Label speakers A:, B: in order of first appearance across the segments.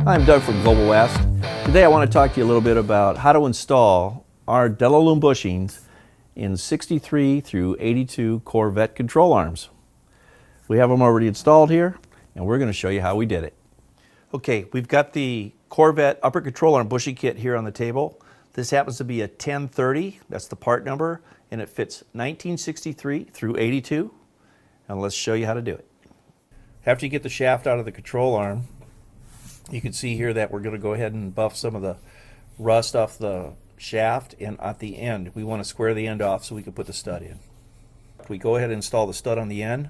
A: I'm Doug from Global West. Today I want to talk to you a little bit about how to install our Del-a-lum Bushings in 63 through 82 Corvette control arms. We have them already installed here, and we're going to show you how we did it. Okay, we've got the Corvette upper control arm bushing kit here on the table. This happens to be a 1030, that's the part number, and it fits 1963 through 82. And let's show you how to do it. After you get the shaft out of the control arm, you can see here that we're going to go ahead and buff some of the rust off the shaft, and at the end we want to square the end off so we can put the stud in. We go ahead and install the stud on the end,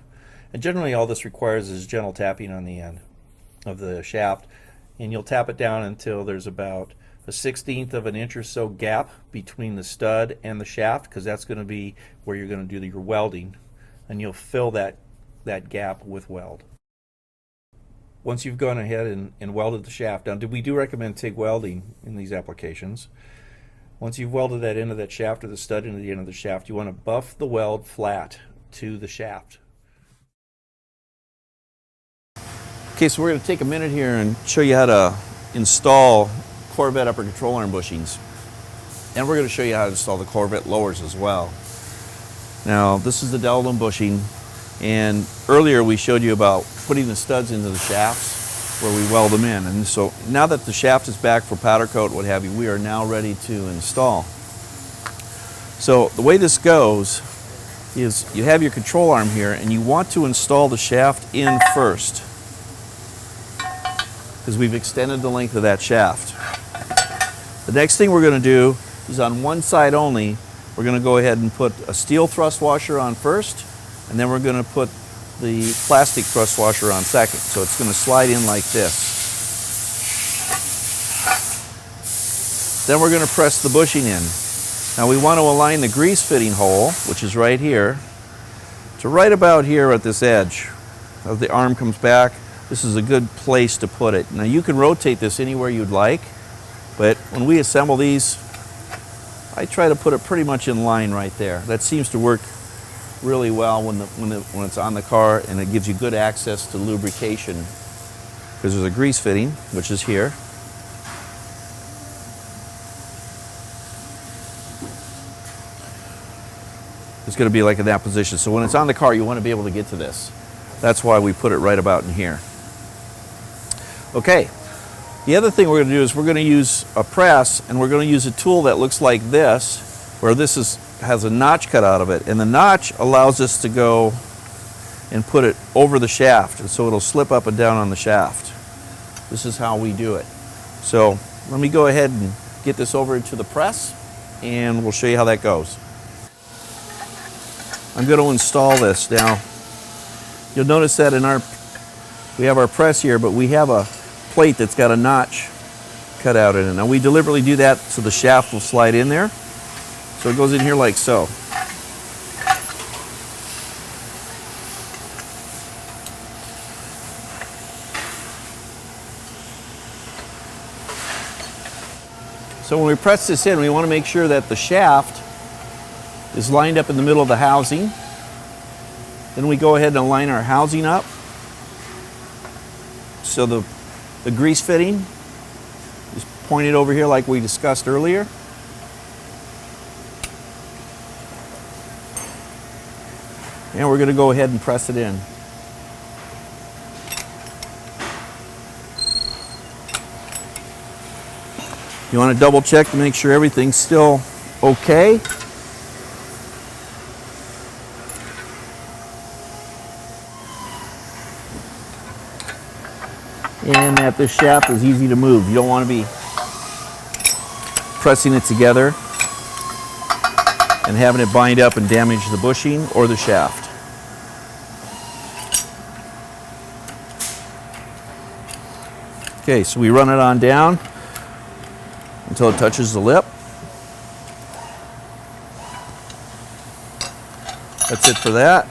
A: and generally all this requires is gentle tapping on the end of the shaft, and you'll tap it down until there's about a 1/16 of an inch or so gap between the stud and the shaft, because that's going to be where you're going to do your welding, and you'll fill that gap with weld. Once you've gone ahead and welded the shaft down, we do recommend TIG welding in these applications. Once you've welded that into that shaft or the stud into the end of the shaft, you want to buff the weld flat to the shaft. Okay, so we're going to take a minute here and show you how to install Corvette upper control arm bushings. And we're going to show you how to install the Corvette lowers as well. Now, this is the Del-a-lum bushing, and earlier we showed you about putting the studs into the shafts where we weld them in. And so now that the shaft is back for powder coat, what have you, we are now ready to install. So the way this goes is you have your control arm here, and you want to install the shaft in first, because we've extended the length of that shaft. The next thing we're going to do is on one side only, we're going to go ahead and put a steel thrust washer on first, and then we're going to put the plastic thrust washer on second. So it's going to slide in like this. Then we're going to press the bushing in. Now we want to align the grease fitting hole, which is right here, to right about here at this edge. As the arm comes back, this is a good place to put it. Now you can rotate this anywhere you'd like, but when we assemble these, I try to put it pretty much in line right there. That seems to work really well when it's on the car, and it gives you good access to lubrication, because there's a grease fitting, which is here. It's going to be like in that position. So when it's on the car, you want to be able to get to this. That's why we put it right about in here. Okay, the other thing we're going to do is we're going to use a press, and we're going to use a tool that looks like this, where this has a notch cut out of it, and the notch allows us to go and put it over the shaft, and so it'll slip up and down on the shaft. This is how we do it. So let me go ahead and get this over into the press, and we'll show you how that goes. I'm going to install this now. You'll notice that we have our press here, but we have a plate that's got a notch cut out in it. Now we deliberately do that so the shaft will slide in there. So it goes in here like so. So when we press this in, we want to make sure that the shaft is lined up in the middle of the housing. Then we go ahead and line our housing up, so the grease fitting is pointed over here like we discussed earlier. And we're going to go ahead and press it in. You want to double check to make sure everything's still okay. And that this shaft is easy to move. You don't want to be pressing it together and having it bind up and damage the bushing or the shaft. Okay, so we run it on down until it touches the lip. That's it for that.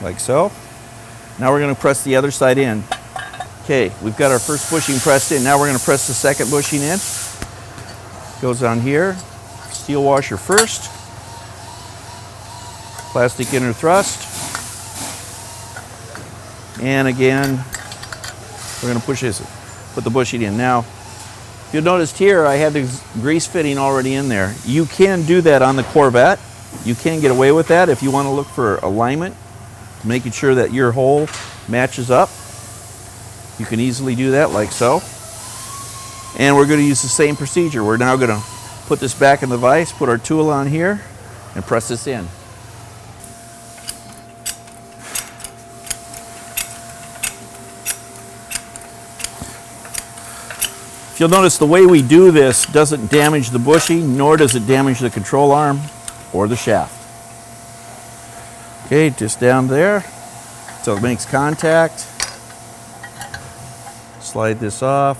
A: Like so. Now we're going to press the other side in. Okay, we've got our first bushing pressed in. Now we're going to press the second bushing in. Goes on here. Steel washer first. Plastic inner thrust. And again, We're going to put the bushing in. Now, you'll notice here I had the grease fitting already in there. You can do that on the Corvette. You can get away with that if you want to look for alignment, making sure that your hole matches up. You can easily do that like so. And we're going to use the same procedure. We're now going to put this back in the vise, put our tool on here, and press this in. If you'll notice, the way we do this doesn't damage the bushing, nor does it damage the control arm or the shaft. Okay, just down there, so it makes contact. Slide this off,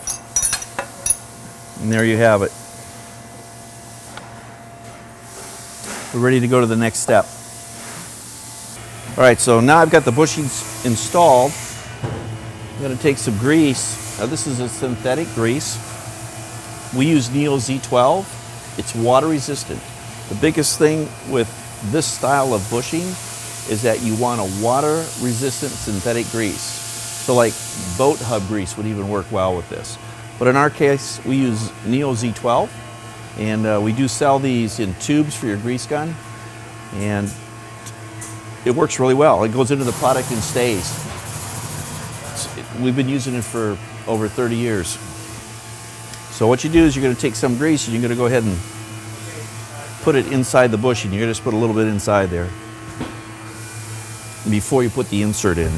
A: and there you have it. We're ready to go to the next step. All right, so now I've got the bushings installed. I'm going to take some grease. Now this is a synthetic grease. We use Neo Z12. It's water resistant. The biggest thing with this style of bushing is that you want a water resistant synthetic grease. So like boat hub grease would even work well with this. But in our case, we use Neo Z12, and we do sell these in tubes for your grease gun, and it works really well. It goes into the product and stays. We've been using it for over 30 years. So what you do is you're going to take some grease and you're going to go ahead and put it inside the bushing. You're going to just put a little bit inside there before you put the insert in.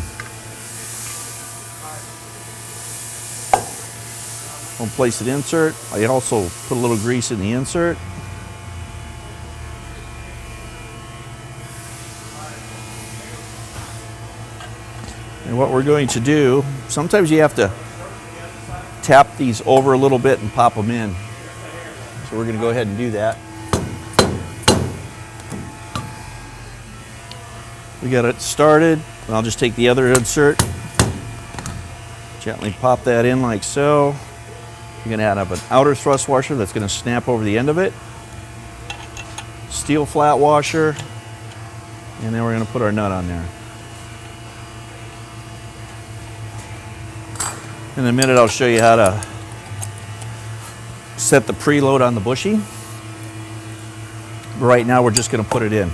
A: I'll place an insert. I also put a little grease in the insert. And what we're going to do, sometimes you have to tap these over a little bit and pop them in. So we're going to go ahead and do that. We got it started. And I'll just take the other insert, gently pop that in like so. You're going to add up an outer thrust washer that's going to snap over the end of it. Steel flat washer. And then we're going to put our nut on there. In a minute, I'll show you how to set the preload on the bushing. But right now, we're just going to put it in.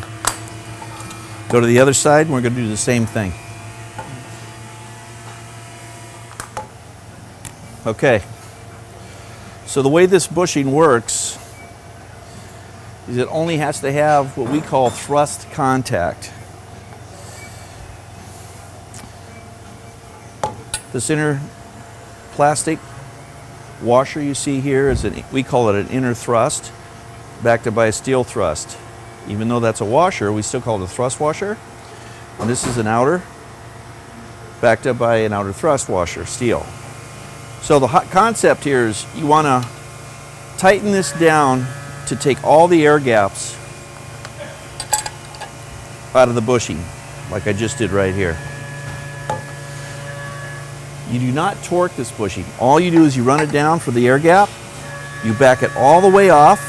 A: Go to the other side, and we're going to do the same thing. Okay. So the way this bushing works is it only has to have what we call thrust contact. This inner plastic washer you see here is we call it an inner thrust, backed up by a steel thrust. Even though that's a washer, we still call it a thrust washer. And this is an outer, backed up by an outer thrust washer, steel. So the concept here is you want to tighten this down to take all the air gaps out of the bushing, like I just did right here. You do not torque this bushing. All you do is you run it down for the air gap, you back it all the way off,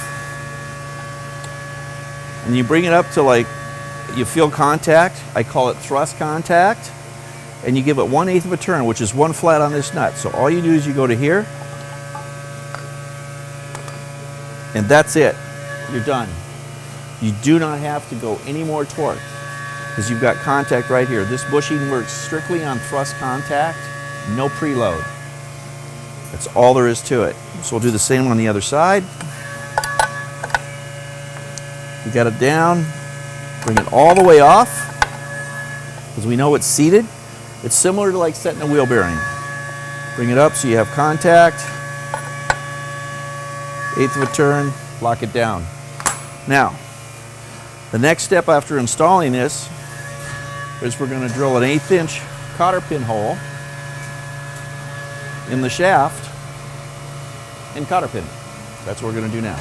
A: and you bring it up to like you feel contact. I call it thrust contact, and you give it 1/8 of a turn, which is one flat on this nut. So all you do is you go to here, and that's it. You're done. You do not have to go any more torque because you've got contact right here. This bushing works strictly on thrust contact. No preload. That's all there is to it. So we'll do the same on the other side. We got it down. Bring it all the way off because we know it's seated. It's similar to like setting a wheel bearing. Bring it up so you have contact. 1/8 of a turn. Lock it down. Now, the next step after installing this is we're going to drill an 1/8 inch cotter pin hole in the shaft and cotter pin. That's what we're going to do now.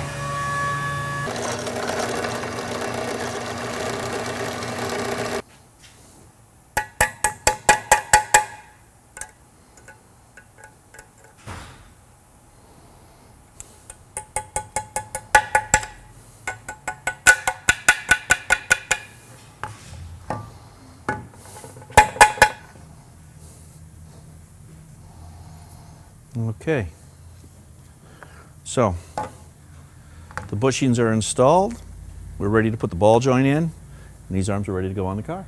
A: Okay. So, the bushings are installed. We're ready to put the ball joint in, and these arms are ready to go on the car.